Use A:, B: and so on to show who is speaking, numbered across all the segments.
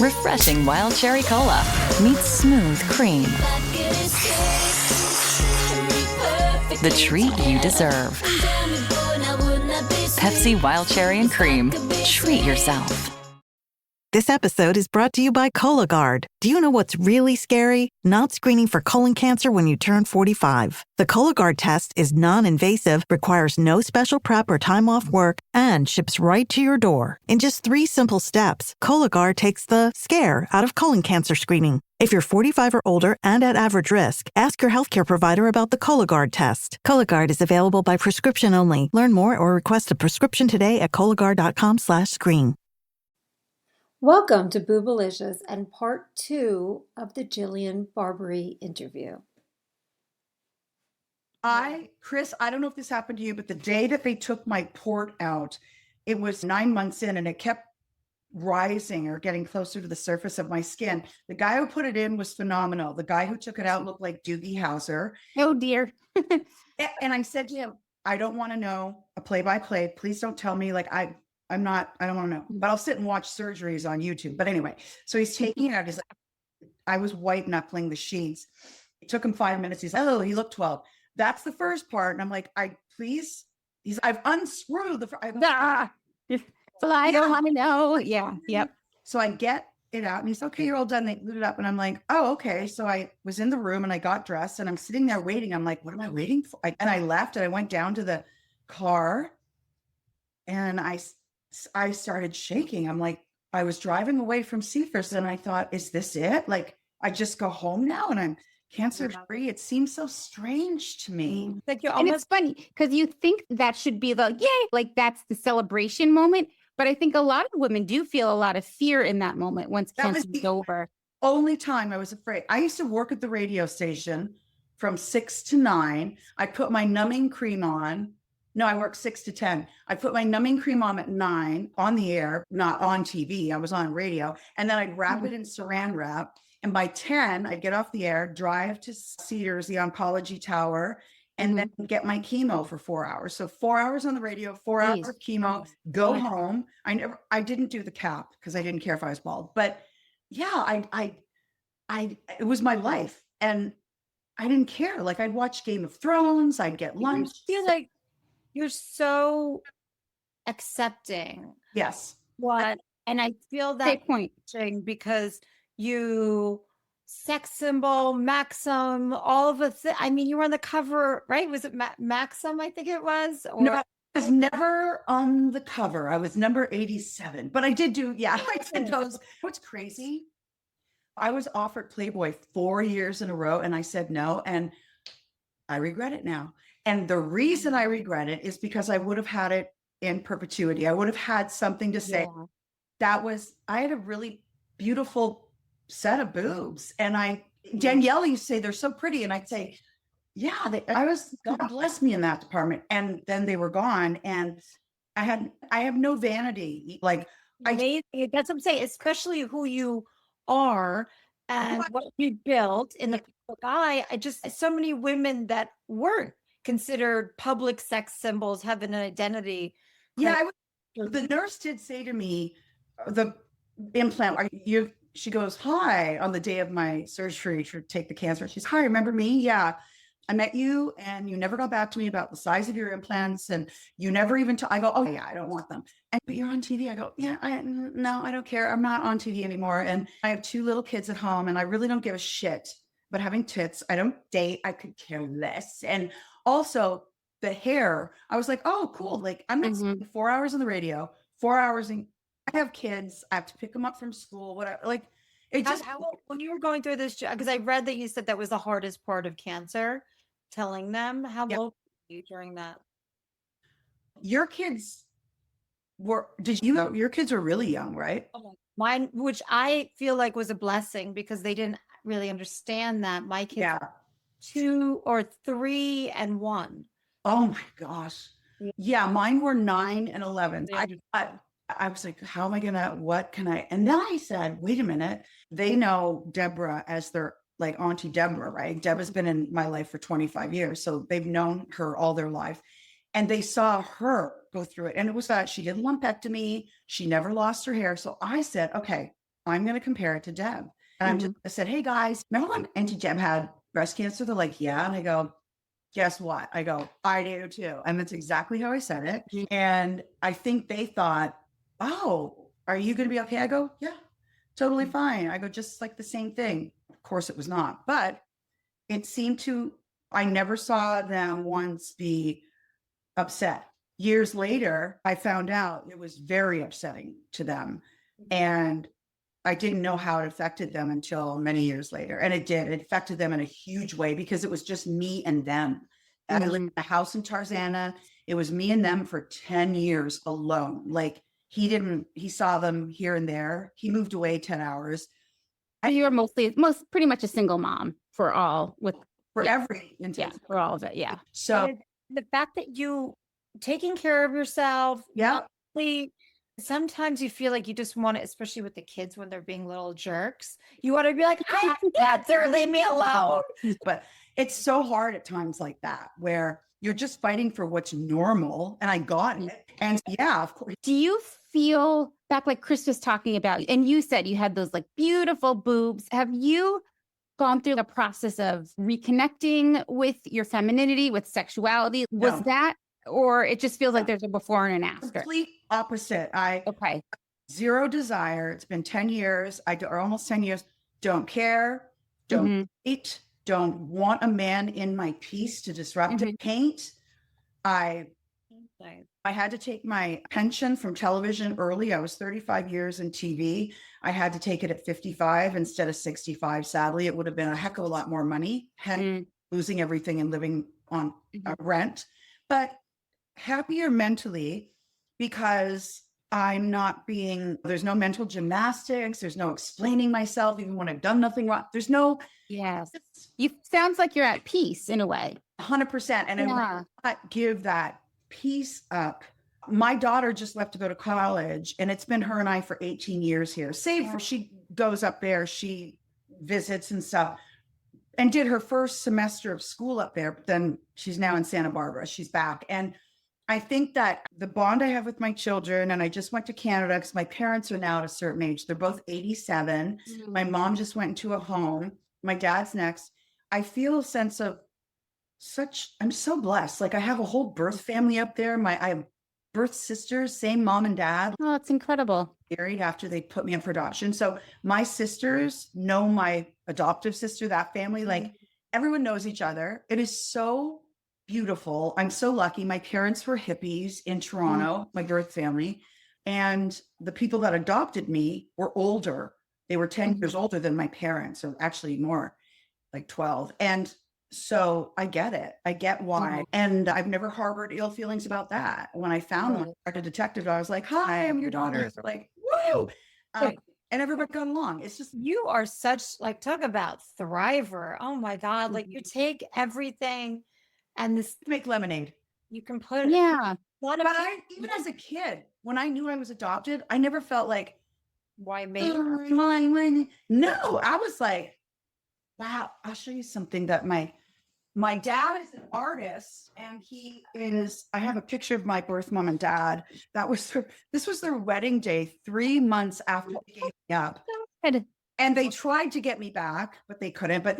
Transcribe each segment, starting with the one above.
A: Refreshing wild cherry cola meets smooth cream. The treat you deserve. Pepsi Wild Cherry and Cream. Treat yourself.
B: This episode is brought to you by Cologuard. Do you know what's really scary? Not screening for colon cancer when you turn 45. The Cologuard test is non-invasive, requires no special prep or time off work, and ships right to your door. In just 3 simple steps, Cologuard takes the scare out of colon cancer screening. If you're 45 or older and at average risk, ask your healthcare provider about the Cologuard test. Cologuard is available by prescription only. Learn more or request a prescription today at Cologuard.com/screen.
C: Welcome to Boobalicious and part 2 of the Jillian Barberie interview.
D: Chris, I don't know if this happened to you, but the day that they took my port out, it was 9 months in and it kept rising or getting closer to the surface of my skin. The guy who put it in was phenomenal. The guy who took it out looked like Doogie Howser.
E: Oh dear.
D: And I said to him, I don't want to know a play-by-play. Please don't tell me. Like, I don't want to know, but I'll sit and watch surgeries on YouTube. But anyway, so he's taking it out. He's like, I was white knuckling the sheets. It took him 5 minutes. He's like, oh, he looked 12. That's the first part. And I'm like, I've unscrewed the,
E: I don't want to know. Yeah. Yep.
D: So I get it out and he's okay, you're all done. They glued it up. And I'm like, oh, okay. So I was in the room and I got dressed and I'm sitting there waiting. I'm like, what am I waiting for? And I left and I went down to the car and I started shaking. I'm like, I was driving away from Cephas and I thought, is this it? Like, I just go home now and I'm cancer free. It seems so strange to me.
E: Like and it's funny because you think that should be the yay, like that's the celebration moment. But I think a lot of women do feel a lot of fear in that moment once cancer is over.
D: Only time I was afraid. I used to work at the radio station from 6 to 9. I put my numbing cream on. No, I worked 6 to 10. I put my numbing cream on at 9 on the air, not on TV. I was on radio. And then I'd wrap it in saran wrap. And by 10, I'd get off the air, drive to Cedars, the oncology tower, and then get my chemo for 4 hours. So 4 hours on the radio, 4 hours of chemo, go home. I didn't do the cap because I didn't care if I was bald. But yeah, it was my life. And I didn't care. Like I'd watch Game of Thrones, I'd get lunch.
C: I feel like you're so accepting.
D: Yes.
C: And I feel that
E: point
C: because you sex symbol, Maxim, all of it. I mean, you were on the cover, right? Was it Maxim? I think it was.
D: No, I was never on the cover. I was number 87, but I did do, I did those. What's crazy? I was offered Playboy 4 years in a row and I said no. And I regret it now. And the reason I regret it is because I would have had it in perpetuity. I would have had something to say. I had a really beautiful set of boobs. And Danielle used to say, they're so pretty. And I'd say, God bless me in that department. And then they were gone. And I have no vanity. Like,
C: that's what I'm saying, especially who you are and what you built in the public eye. So many women that weren't considered public sex symbols have an identity.
D: Yeah. The nurse did say to me, the implant, she goes, hi, on the day of my surgery to take the cancer. She's, hi, remember me? Yeah. I met you and you never got back to me about the size of your implants. And you never even, I go, oh yeah, I don't want them. But you're on TV. I go, yeah, no, I don't care. I'm not on TV anymore. And I have 2 little kids at home and I really don't give a shit. But having tits, I don't date. I could care less. And also the hair, I was like, oh, cool. Like I'm not spending 4 hours on the radio, 4 hours in, I have kids. I have to pick them up from school. Whatever. Like it just.
C: When you were going through this, because I read that you said that was the hardest part of cancer, telling them how low were you during that?
D: Your kids your kids were really young, right?
C: Mine, which I feel like was a blessing because they didn't really understand that. My kids, 2 or 3 and 1.
D: Oh my gosh. Yeah, mine were 9 and 11. I was like, how am I what can I? And then I said, wait a minute. They know Deborah as their like Auntie Deborah, right? Deborah's been in my life for 25 years. So they've known her all their life. And they saw her go through it. And it was that she did lumpectomy. She never lost her hair. So I said, okay, I'm going to compare it to Deb. And I said, hey guys, remember when Auntie Deb had breast cancer? They're like, yeah. And I go, guess what? I go, I do too. And that's exactly how I said it. And I think they thought, oh, are you going to be okay? I go, yeah, totally fine. I go, just like the same thing. Of course it was not, but it seemed to, I never saw them once be upset. Years later, I found out it was very upsetting to them. And I didn't know how it affected them until many years later. And it did. It affected them in a huge way because it was just me and them. I lived in a house in Tarzana. It was me and them for 10 years alone. Like he saw them here and there. He moved away 10 hours.
E: And you were pretty much a single mom for
D: every
E: for all of it. Yeah.
C: So the fact that you taking care of yourself.
D: Yeah.
C: Sometimes you feel like you just want it, especially with the kids when they're being little jerks. You want to be like, leave me alone.
D: But it's so hard at times like that where you're just fighting for what's normal. And I got it. And yeah, of course.
E: Do you feel back like Chris was talking about, and you said you had those like beautiful boobs. Have you gone through the process of reconnecting with your femininity, with sexuality?
D: No.
E: Was that, or it just feels like there's a before and an after?
D: Complete opposite.
E: Okay.
D: Zero desire. It's been 10 years. Or almost 10 years. Don't care. Don't eat. Don't want a man in my piece to disrupt it. Paint. I had to take my pension from television early. I was 35 years in TV. I had to take it at 55 instead of 65. Sadly, it would have been a heck of a lot more money, losing everything and living on rent. But happier mentally because I'm not there's no mental gymnastics. There's no explaining myself, even when I've done nothing wrong. There's no.
E: Yes. Sounds like you're at peace in a way.
D: 100%. And I will not give that peace up. My daughter just left to go to college and it's been her and I for 18 years here. Save for she goes up there, she visits and stuff and did her first semester of school up there. But then she's now in Santa Barbara. She's back. And I think that the bond I have with my children, and I just went to Canada because my parents are now at a certain age. They're both 87. My mom just went into a home. My dad's next. I feel a sense of I'm so blessed. Like I have a whole birth family up there. I have birth sisters, same mom and dad.
E: Oh, it's incredible.
D: Married after they put me up for adoption. So my sisters know my adoptive sister, that family, like everyone knows each other. It is so beautiful. I'm so lucky. My parents were hippies in Toronto, my birth family. And the people that adopted me were older. They were 10 years older than my parents, or actually more, like 12. And so I get it. I get why. And I've never harbored ill feelings about that. When I found a detective, I was like, hi, I'm your daughter. They're like, whoa. And everybody got along. It's just,
C: you are such talk about thriver. Oh my God. Like you take everything and
D: make lemonade.
C: You can put
D: But even as a kid, when I knew I was adopted, I never felt like,
C: why me?
D: No, I was like, wow, I'll show you something that my dad is an artist and I have a picture of my birth mom and dad. This was their wedding day 3 months after they gave me up. And they tried to get me back, but they couldn't. But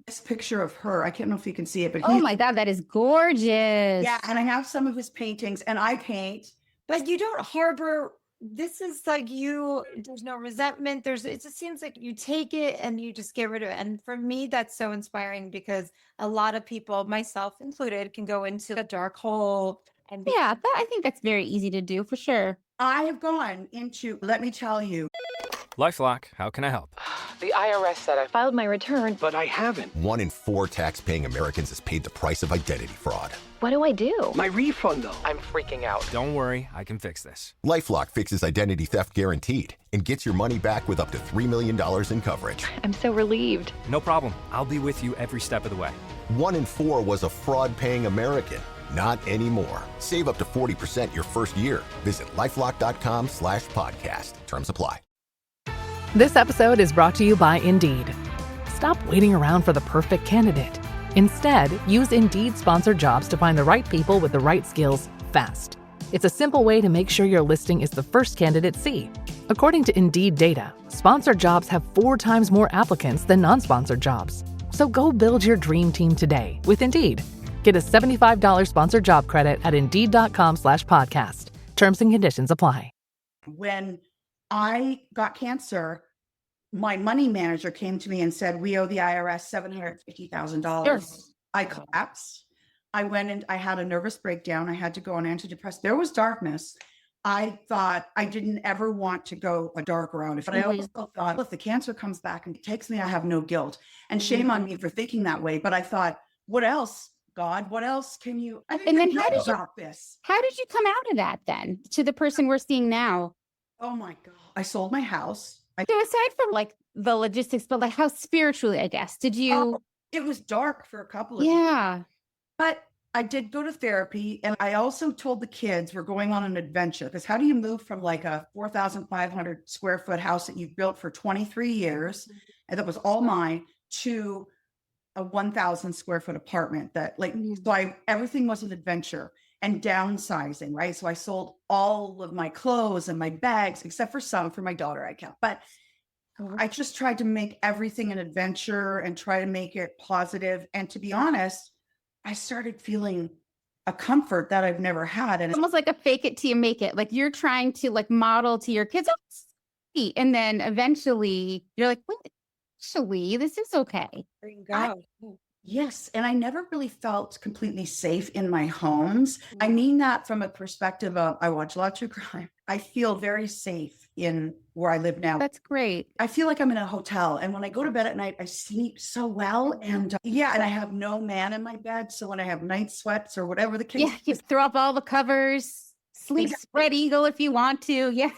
D: this picture of her, I can't know if you can see it, but
E: oh my God, that is gorgeous.
D: Yeah. And I have some of his paintings and I paint.
C: But you don't harbor, this is like there's no resentment. It just seems like you take it and you just get rid of it. And for me, that's so inspiring because a lot of people, myself included, can go into a dark hole. And
E: I think that's very easy to do for sure.
D: I have gone into, let me tell you.
F: LifeLock, how can I help?
G: The IRS said I filed my return,
H: but I haven't.
I: 1 in 4 tax-paying Americans has paid the price of identity fraud.
G: What do I do?
H: My refund, though.
G: I'm freaking out.
F: Don't worry, I can fix this.
I: LifeLock fixes identity theft guaranteed and gets your money back with up to $3 million in coverage.
G: I'm so relieved.
F: No problem. I'll be with you every step of the way.
I: 1 in 4 was a fraud-paying American. Not anymore. Save up to 40% your first year. Visit LifeLock.com/podcast. Terms apply.
J: This episode is brought to you by Indeed. Stop waiting around for the perfect candidate. Instead, use Indeed sponsored jobs to find the right people with the right skills fast. It's a simple way to make sure your listing is the first candidates see. According to Indeed data, sponsored jobs have 4 times more applicants than non-sponsored jobs. So go build your dream team today with Indeed. Get a $75 sponsored job credit at Indeed.com/podcast. Terms and conditions apply.
D: When I got cancer, my money manager came to me and said, we owe the IRS $750,000.
E: Sure.
D: I collapsed. I went and I had a nervous breakdown. I had to go on antidepressants. There was darkness. I thought I didn't ever want to go a dark road. But I also thought, well, if the cancer comes back and takes me, I have no guilt. And shame on me for thinking that way. But I thought, what else, God? What else can you? I
E: And then how did you come out of that then to the person we're seeing now?
D: Oh my God. I sold my house.
E: So aside from like the logistics, but like how spiritually, I guess, did you?
D: It was dark for a couple of years.
E: Yeah.
D: But I did go to therapy, and I also told the kids we're going on an adventure, because how do you move from like a 4,500 square foot house that you've built for 23 years, and that was all mine, to a 1,000 square foot apartment that like, so everything was an adventure and downsizing, right? So I sold all of my clothes and my bags, except for some for my daughter I kept. But I just tried to make everything an adventure and try to make it positive. And to be honest, I started feeling a comfort that I've never had. And
E: It's almost like a fake it till you make it. Like you're trying to like model to your kids, and then eventually you're like, wait, actually, this is okay.
C: There you go.
D: Yes. And I never really felt completely safe in my homes. I mean that from a perspective of, I watch a lot of true crime. I feel very safe in where I live now.
E: That's great.
D: I feel like I'm in a hotel. And when I go to bed at night, I sleep so well. And and I have no man in my bed. So when I have night sweats or whatever the case,
E: You throw up all the covers, sleep spread eagle if you want to. Yeah.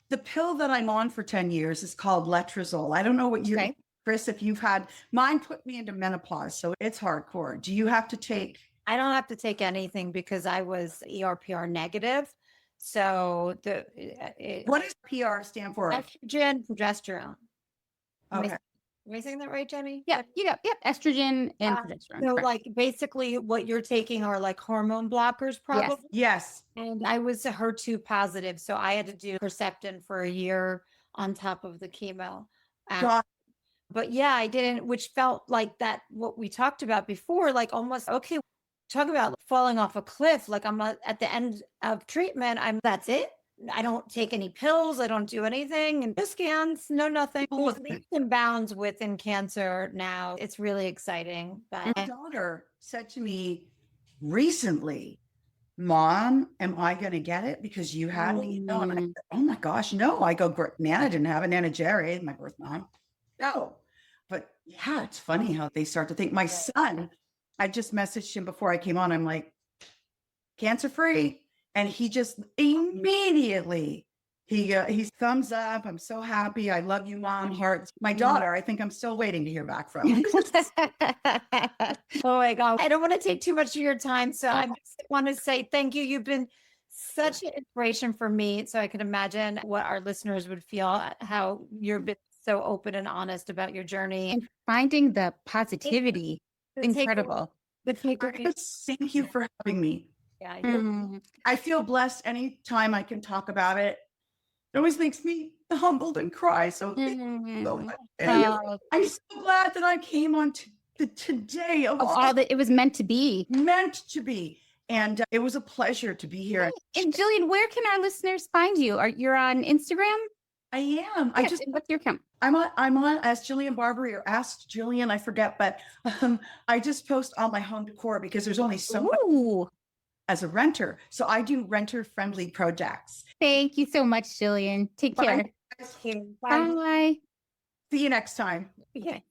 D: The pill that I'm on for 10 years is called letrozole. I don't know what you, Chris, if you've had, mine put me into menopause. So it's hardcore. Do you have to take?
C: I don't have to take anything because I was ERPR negative. So
D: what does PR stand for?
C: Estrogen, progesterone.
D: Okay.
C: Am I saying that right, Jenny?
E: Yeah. Estrogen and progesterone.
C: So like basically what you're taking are like hormone blockers probably.
D: Yes.
C: And I was HER2 positive. So I had to do Herceptin for a year on top of the chemo. But yeah, I didn't, which felt like that, what we talked about before, like almost, okay, talk about falling off a cliff. Like I'm at the end of treatment. That's it. I don't take any pills. I don't do anything. And no scans, no nothing. Leaps and bounds within cancer now. It's really exciting. But
D: my daughter said to me recently, Mom, am I going to get it because you had it? And I said, oh my gosh, no. I go, Nana didn't have it. Nana Jerry, my birth mom. No. But yeah, it's funny how they start to think. My son, I just messaged him before I came on. I'm like, cancer free. And he just immediately, he's thumbs up. I'm so happy. I love you, Mom. Hearts. My daughter, I think I'm still waiting to hear back from.
C: Oh my God. I don't want to take too much of your time. So I just want to say thank you. You've been such an inspiration for me. So I can imagine what our listeners would feel, how you've been so open and honest about your journey.
E: And finding the positivity. Incredible.
D: Thank you for having me.
C: Yeah.
D: I feel blessed anytime I can talk about it. It always makes me humbled and cry. So I'm so glad that I came on today of
E: all that it was meant to be.
D: And it was a pleasure to be here.
E: And Jillian, where can our listeners find you? You're on Instagram?
D: I am.
E: What's your account?
D: I'm on as Jillian Barberie or Ask Jillian, I forget, but I just post all my home decor because there's only so much as a renter. So I do renter friendly projects.
E: Thank you so much, Jillian. Take care.
C: Thank you.
E: Bye.
D: See you next time.
C: Okay.